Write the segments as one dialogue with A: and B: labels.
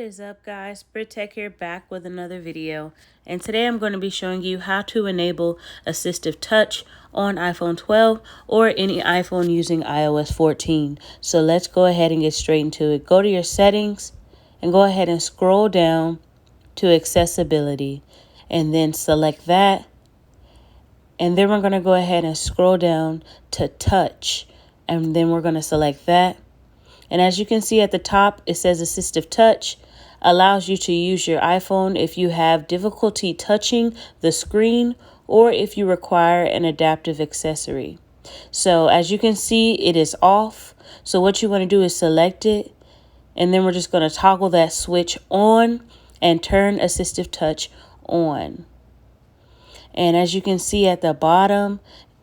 A: is up, guys? Brit Tech here, back with another video, and today I'm going to be showing you how to enable Assistive Touch on iPhone 12 or any iPhone using iOS 14. So let's go ahead and get straight into it. Go to your settings and go ahead and scroll down to accessibility and then select that, and then we're going to go ahead and scroll down to touch, and then we're going to select that. And as you can see at the top, it says Assistive Touch allows you to use your iPhone if you have difficulty touching the screen or if you require an adaptive accessory. So as you can see, it is off. So what you want to do is select it, and then we're just going to toggle that switch on and turn Assistive Touch on. And as you can see at the bottom,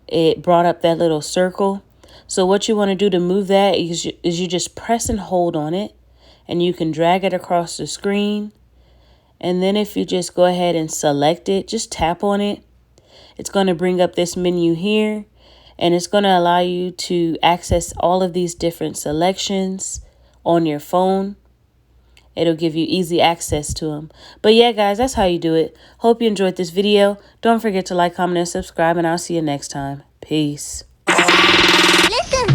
A: it brought up that little circle. So what you want to do to move that is you just press and hold on it, and you can drag it across the screen. And then if you just go ahead and select it, just tap on it, it's going to bring up this menu here, and it's going to allow you to access all of these different selections on your phone. It'll give you easy access to them. But yeah, guys, that's how you do it. Hope you enjoyed this video. Don't forget to like, comment, and subscribe, and I'll see you next time. Peace.
B: Listen.